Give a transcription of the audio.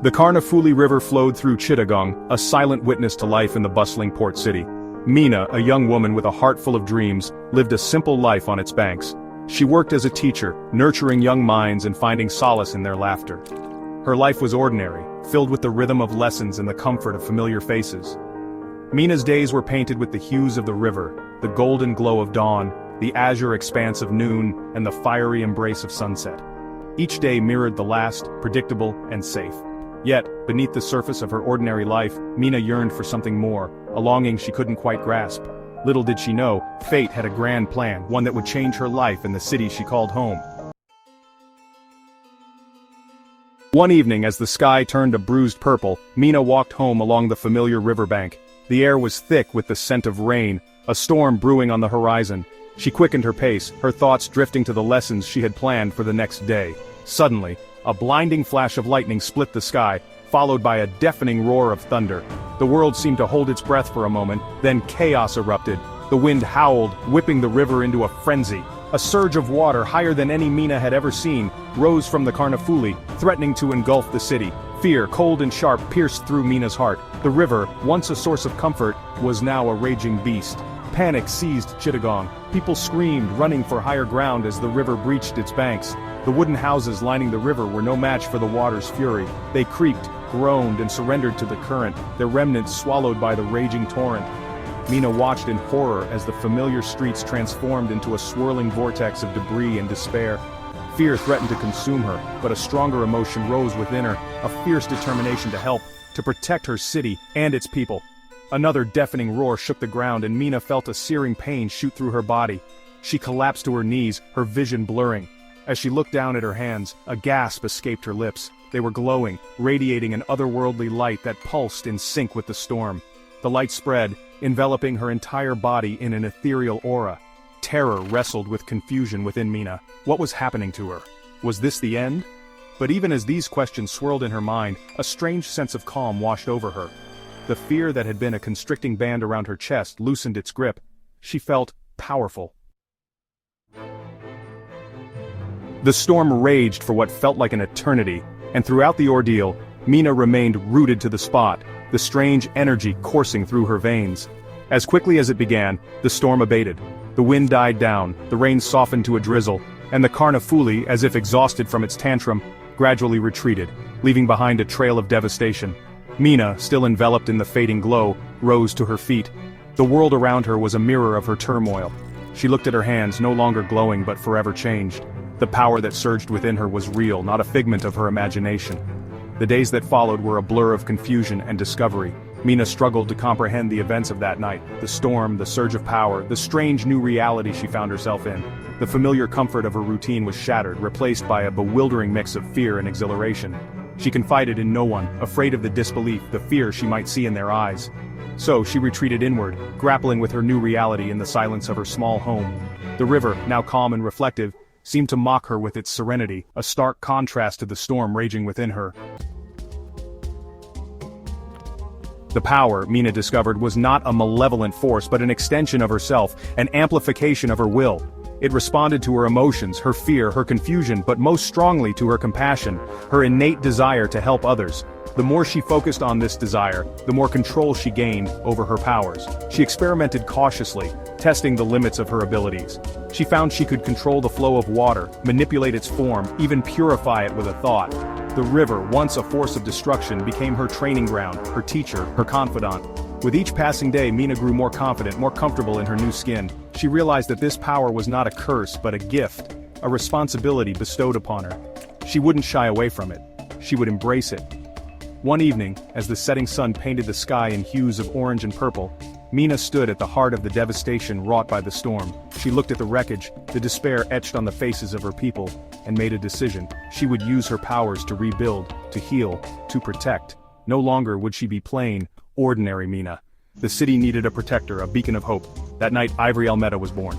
The Karnafuli River flowed through Chittagong, a silent witness to life in the bustling port city. Mina, a young woman with a heart full of dreams, lived a simple life on its banks. She worked as a teacher, nurturing young minds and finding solace in their laughter. Her life was ordinary, filled with the rhythm of lessons and the comfort of familiar faces. Mina's days were painted with the hues of the river, the golden glow of dawn, the azure expanse of noon, and the fiery embrace of sunset. Each day mirrored the last, predictable and safe. Yet, beneath the surface of her ordinary life, Mina yearned for something more, a longing she couldn't quite grasp. Little did she know, fate had a grand plan, one that would change her life in the city she called home. One evening, as the sky turned a bruised purple, Mina walked home along the familiar riverbank. The air was thick with the scent of rain, a storm brewing on the horizon. She quickened her pace, her thoughts drifting to the lessons she had planned for the next day. Suddenly, a blinding flash of lightning split the sky, followed by a deafening roar of thunder. The world seemed to hold its breath for a moment, then chaos erupted. The wind howled, whipping the river into a frenzy. A surge of water higher than any Mina had ever seen rose from the Karnafuli, threatening to engulf the city. Fear, cold and sharp, pierced through Mina's heart. The river, once a source of comfort, was now a raging beast. Panic seized Chittagong. People screamed, running for higher ground as the river breached its banks. The wooden houses lining the river were no match for the water's fury. They creaked, groaned, and surrendered to the current, their remnants swallowed by the raging torrent. Mina watched in horror as the familiar streets transformed into a swirling vortex of debris and despair. Fear threatened to consume her, but a stronger emotion rose within her, a fierce determination to help, to protect her city and its people. Another deafening roar shook the ground and Mina felt a searing pain shoot through her body. She collapsed to her knees, her vision blurring. As she looked down at her hands, a gasp escaped her lips. They were glowing, radiating an otherworldly light that pulsed in sync with the storm. The light spread, enveloping her entire body in an ethereal aura. Terror wrestled with confusion within Mina. What was happening to her? Was this the end? But even as these questions swirled in her mind, a strange sense of calm washed over her. The fear that had been a constricting band around her chest loosened its grip. She felt powerful. The storm raged for what felt like an eternity, and throughout the ordeal, Mina remained rooted to the spot, the strange energy coursing through her veins. As quickly as it began, the storm abated. The wind died down, the rain softened to a drizzle, and the Karnafuli, as if exhausted from its tantrum, gradually retreated, leaving behind a trail of devastation. Mina, still enveloped in the fading glow, rose to her feet. The world around her was a mirror of her turmoil. She looked at her hands, no longer glowing but forever changed. The power that surged within her was real, not a figment of her imagination. The days that followed were a blur of confusion and discovery. Mina struggled to comprehend the events of that night, the storm, the surge of power, the strange new reality she found herself in. The familiar comfort of her routine was shattered, replaced by a bewildering mix of fear and exhilaration. She confided in no one, afraid of the disbelief, the fear she might see in their eyes. So she retreated inward, grappling with her new reality in the silence of her small home. The river, now calm and reflective, seemed to mock her with its serenity, a stark contrast to the storm raging within her. The power, Mina discovered, was not a malevolent force but an extension of herself, an amplification of her will. It responded to her emotions, her fear, her confusion, but most strongly to her compassion, her innate desire to help others. The more she focused on this desire, the more control she gained over her powers. She experimented cautiously, testing the limits of her abilities. She found she could control the flow of water, manipulate its form, even purify it with a thought. The river, once a force of destruction, became her training ground, her teacher, her confidant. With each passing day, Mina grew more confident, more comfortable in her new skin. She realized that this power was not a curse but a gift, a responsibility bestowed upon her. She wouldn't shy away from it. She would embrace it. One evening, as the setting sun painted the sky in hues of orange and purple, Mina stood at the heart of the devastation wrought by the storm. She looked at the wreckage, the despair etched on the faces of her people, and made a decision. She would use her powers to rebuild, to heal, to protect. No longer would she be plain, ordinary Mina. The city needed a protector, a beacon of hope. That night, Ivoryalmeta was born.